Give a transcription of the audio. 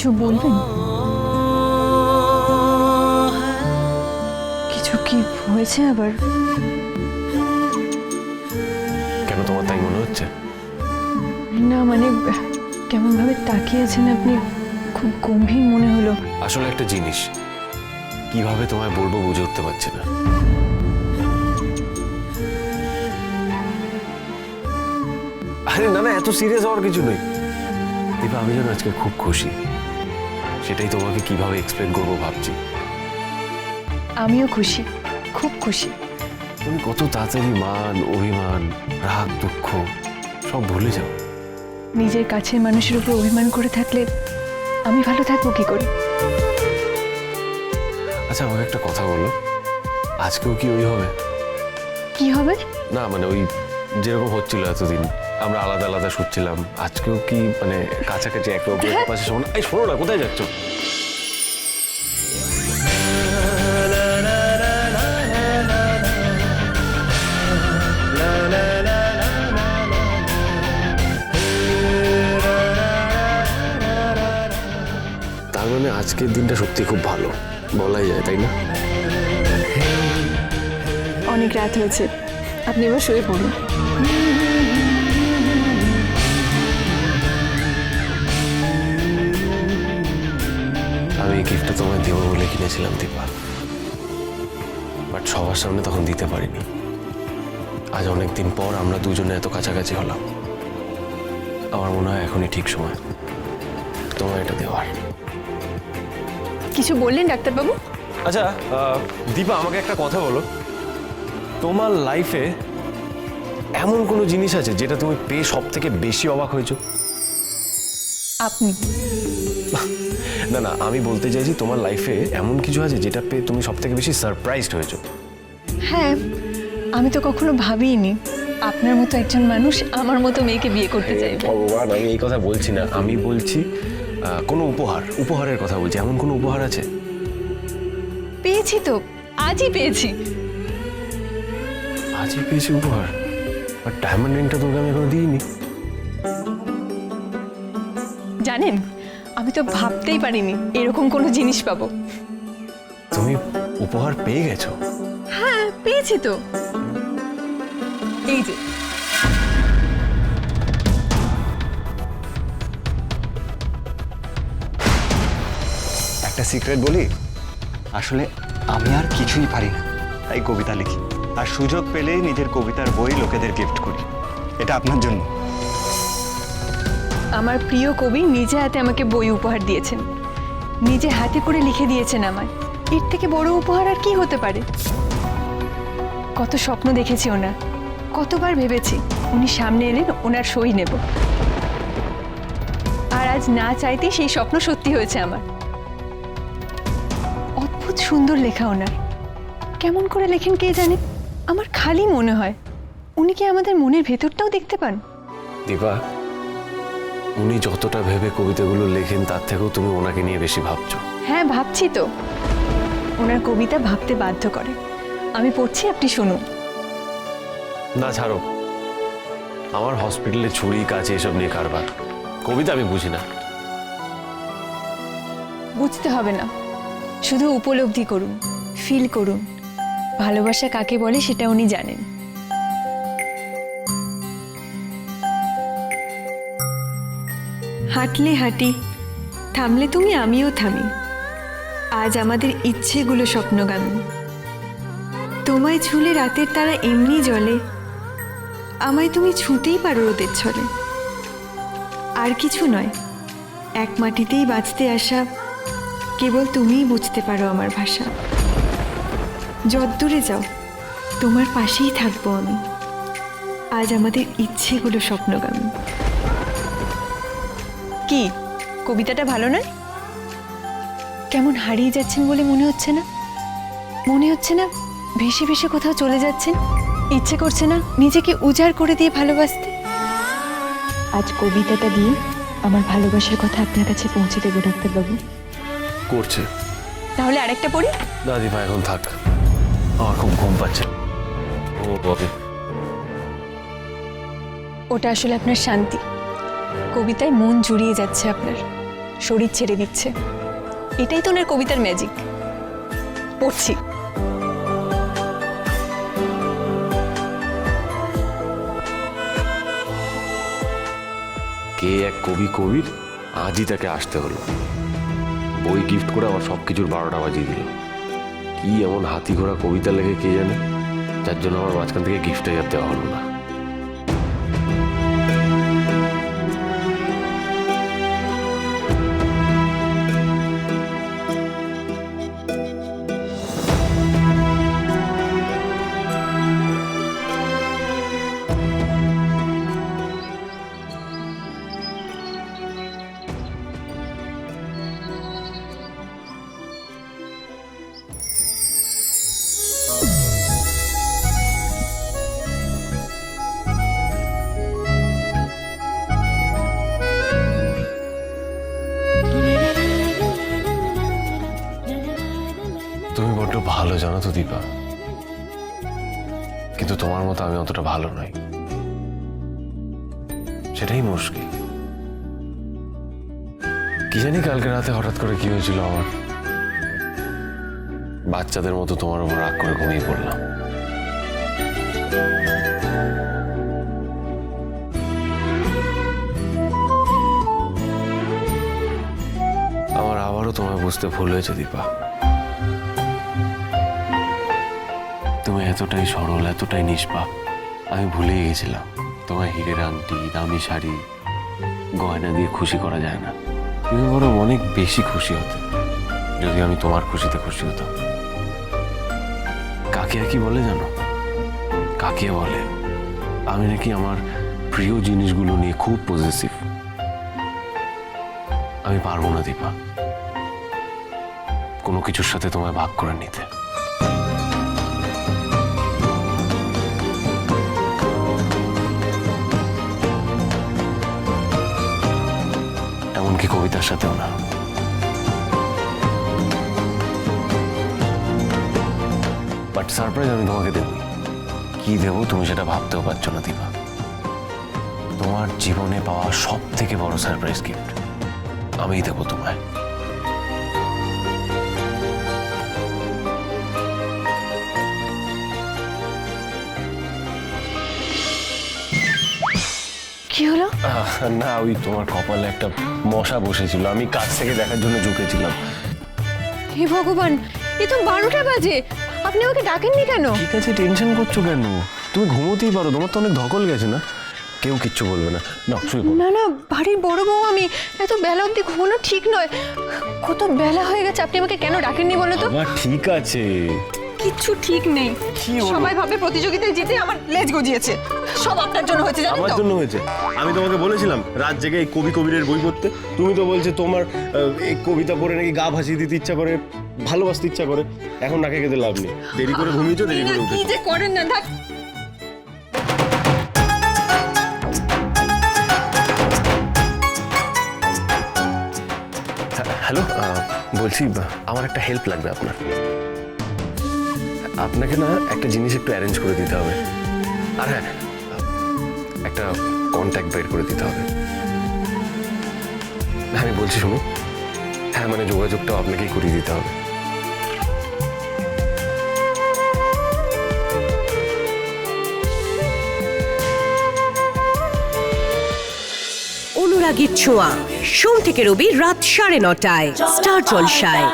কিছু বলবেন? কিছু কি হয়েছে আবার? কেন, তোমার তাই মনে হচ্ছে? না মানে কেমন ভাবে তাকিয়ে আছেন আপনি, খুব গম্ভীর মনে হলো। আসলে একটা জিনিস কিভাবে তোমায় বলবো বুঝে উঠতে পারছি না। আরে না না, এত সিরিয়াস হওয়ার কিছু নেই দীপা। আমি যেন আজকে খুব খুশি, সেটাই তোমাকে কিভাবে এক্সপ্লেন করবো ভাবছি। আমিও খুশি, খুব খুশি। তুমি কত তাড়াতাড়ি মান, অভিমান, রাগ, দুঃখ সব ভুলে যাও। নিজের কাছের মানুষের উপর অভিমান করে থাকলে আমি ভালো থাকবো কি করে? আচ্ছা আমাকে একটা কথা বলো, আজকেও কি ওই হবে? কি হবে? না মানে ওই যেরকম হচ্ছিল এতদিন, আমরা আলাদা আলাদা শুচ্ছিলাম, আজকেও কি মানে কাছাকাছি একে অপরের পাশে শোনো? এই শোনো না, কোথায় যাচ্ছ? তার মানে আজকের দিনটা সত্যি খুব ভালো বলাই যায়, তাই না? অনেক রাত হয়েছে, আপনি এবার শুয়ে পড়ুন। আমি এই গিফটটা তোমায় দেবো বলে কিনেছিলাম দীপা, বাট সবার সামনে তখন দিতে পারিনি। আজ অনেকদিন পর আমরা দুজনে এত কাছাকাছি হলাম, আমার মনে হয় এখনই ঠিক সময় তোমায় এটা দেওয়ার। কিছু বললেন ডাক্তারবাবু? আচ্ছা দীপা, আমাকে একটা কথা বলো, তোমার লাইফে এমন কোনো জিনিস আছে যেটা তুমি পেয়ে সব থেকে বেশি অবাক হয়েছো? আপনি? না না, আমি বলতে চাইছি তোমার লাইফে এমন কিছু আছে যেটা পেয়ে তুমি সব থেকে বেশি সারপ্রাইজড হয়েছো? হ্যাঁ, আমি তো কখনো ভাবিনি আপনার মতো একজন মানুষ আমার মতো মেয়েকে বিয়ে করতে চাইবে। ভগবান, আমি এই কথা বলছি না, আমি বলছি কোনো উপহারের কথা বলছি। এমন কোনো উপহার আছে? পেয়েছি তো, আজই পেয়েছি। আজই পেয়েছি উপহার? আর ডায়মন্ড রিংটা তোকে আমি এখনো দিইনি। জানেন, আমি তো ভাবতেই পারিনি এরকম কোনো জিনিস পাবো। তুমি উপহার পেয়ে গেছো? হ্যাঁ পেয়েছি তো, এই যে। একটা সিক্রেট বলি, আসলে আমি আর কিছুই পারি না, তাই কবিতা লিখি, আর সুযোগ পেলেই নিজের কবিতার বই লোকেদের গিফট করি। এটা আপনার জন্য। আমার প্রিয় কবি নিজে হাতে আমাকে বই উপহার দিয়েছেন, নিজে হাতে করে লিখে দিয়েছেন আমায়। এর থেকে বড় উপহার আর কি হতে পারে? কত স্বপ্ন দেখেছি ওনার, কতবার ভেবেছি উনি সামনে এলেন ওনার সই নেব, আর আজ না চাইতেই সেই স্বপ্ন সত্যি হয়েছে আমার। অদ্ভুত সুন্দর লেখা ওনার, কেমন করে লেখেন কে জানে। আমার খালি মনে হয় উনি কি আমাদের মনের ভেতরটাও দেখতে পান? দীপা, উনি যতটা ভেবে কবিতাগুলো লেখেন তার থেকেও তুমি ওনাকে নিয়ে বেশি ভাবছো। হ্যাঁ ভাবছি তো, ওনার কবিতা ভাবতে বাধ্য করে। আমি পড়ছি, আপনি শুনুন। না ছাড়ো, আমার হসপিটালে ছুরি কাছে এসব নিয়ে কারবার, কবিতা আমি বুঝি না। বুঝতে হবে না, শুধু উপলব্ধি করুন, ফিল করুন। ভালোবাসা কাকে বলে সেটা উনি জানেন। হাঁটলে হাঁটি, থামলে তুমি আমিও থামি, আজ আমাদের ইচ্ছেগুলো স্বপ্নগামী। তোমায় ছুলে রাতের তারা এমনি জ্বলে, আমায় তুমি ছুঁতেই পারো রোদের ছলে। আর কিছু নয়, এক মাটিতেই বাঁচতে আসা, কেবল তুমিই বুঝতে পারো আমার ভাষা। যদ্দূরে যাও তোমার পাশেই থাকবো আমি, আজ আমাদের ইচ্ছেগুলো স্বপ্নগামী। কি কবিতাটা ভালো নয়? কেমন হারিয়ে যাচ্ছেন বলে মনে হচ্ছে না? মনে হচ্ছে না ভেসে ভেসে কোথাও চলে যাচ্ছেন? ইচ্ছে করছে না নিজেকে উজাড় করে দিয়ে ভালোবাসতে? আজ কবিতাটা দিয়ে আমার ভালোবাসার কথা আপনার কাছে পৌঁছে দেবো ডাক্তারবাবু। করছে। তাহলে আরেকটা পড়ি? না দীপা, এখন থাক, আমার খুব ঘুম পাচ্ছে। ও বাবা, ওটা আসলে আপনার শান্তি, কবিতায় মন জুড়িয়ে যাচ্ছে আপনার, শরীর ছেড়ে দিচ্ছে। এটাই তো ওনার কবিতার ম্যাজিক। পড়ছি। কে এক কবির আজই তাকে আসতে হলো, বই গিফট করে আমার সবকিছুর 12টা বাজিয়ে দিল। কি এমন হাতি ঘোড়া কবিতা লেখে কে জানে, যার জন্য আমার মাঝখান থেকে গিফটটা আর দেওয়া হলো না। তুমি বড্ড ভালো জানো তো দীপা, কিন্তু তোমার মতো আমি অতটা ভালো নই, সেটাই মুশকিল। কি জানি কালকে রাতে হঠাৎ করে কি হয়েছিল আমার, বাচ্চাদের মতো তোমার উপর রাগ করে ঘুমিয়ে পড়লাম। আমার আবারও তোমায় বুঝতে ভুল হয়েছে দীপা। তুমি এতটাই সরল, এতটাই নিষ্পাপ, আমি ভুলেই গেছিলাম তোমার হীরের আংটি, দামি শাড়ি, গয়না দিয়ে খুশি করা যায় না। তুমি বরং অনেক বেশি খুশি হতে যদি আমি তোমার খুশিতে খুশি হতাম। কাকিয়া কি বলে জানো? কাকিয়া বলে আমি নাকি আমার প্রিয় জিনিসগুলো নিয়ে খুব পজেসিভ। আমি পারবো না দীপা কোনো কিছুর সাথে তোমায় ভাগ করে নিতে। এমনকি কবিতার সাথেও না। বাট সারপ্রাইজ আমি তোমাকে দেবই। কি দেবো তুমি সেটা ভাবতেও পারছো না দীপা। তোমার জীবনে পাওয়া সব থেকে বড় সারপ্রাইজ গিফট আমিই দেবো তোমায়। কি হলো? না, ওই তোমার কপালে একটা মশা বসেছিল, আমি কাছ থেকে দেখার জন্য ঝুঁকেছিলাম। হে ভগবান, এ তো 12টা বাজে, আপনি আমাকে ডাকেননি কেন? ঠিক আছে, টেনশন করছো কেন? তুমি ঘুমোতেই পারো, তোমার তো অনেক ধকল গেছে না? কেউ কিচ্ছু বলবে না, না শুয়ে পড়ো। না না, বাড়ির বড় বউ আমি, এত বেলা অবধি ঘুমানো ঠিক নয়। কত বেলা হয়ে গেছে, আপনি আমাকে কেন ডাকেননি বলো তো? আমার ঠিক আছে। কিচ্ছু ঠিক নেই। কি হলো? সবাই ভাবে প্রতিযোগিতায় জিতে আমার লেজ গজিয়েছে। সব আপনার জন্য হয়েছে, জানেন আমার তো? জন্য হয়েছে? আমি তোমাকে বলেছিলাম রাত জেগে এই কবিরের বই পড়তে, তুমি তো বলছে তোমার এই কবিতা পড়ে নাকি গা ভাসিয়ে দিতে ইচ্ছা করে, ভালোবাসতে ইচ্ছা করে। এখন নাকে খেতে লাভ নেই, দেরি করে ঘুমিয়েছো, দেরি করে কি উঠেছো। যে করেন না, থাক। হ্যালো, বলছি আমার একটা হেল্প লাগবে আপনার। আপনাকে না একটা জিনিস একটু অ্যারেঞ্জ করে দিতে হবে। আর হ্যাঁ, একটা কন্ট্যাক্ট বের করে দিতে হবে। আমি বলছি শুনুন, হ্যাঁ মানে যোগাযোগটাও আপনাকেই করিয়ে দিতে হবে। অনুরাগীর ছোঁয়া সোম থেকে রবি রাত 9:30 স্টার জলসায়।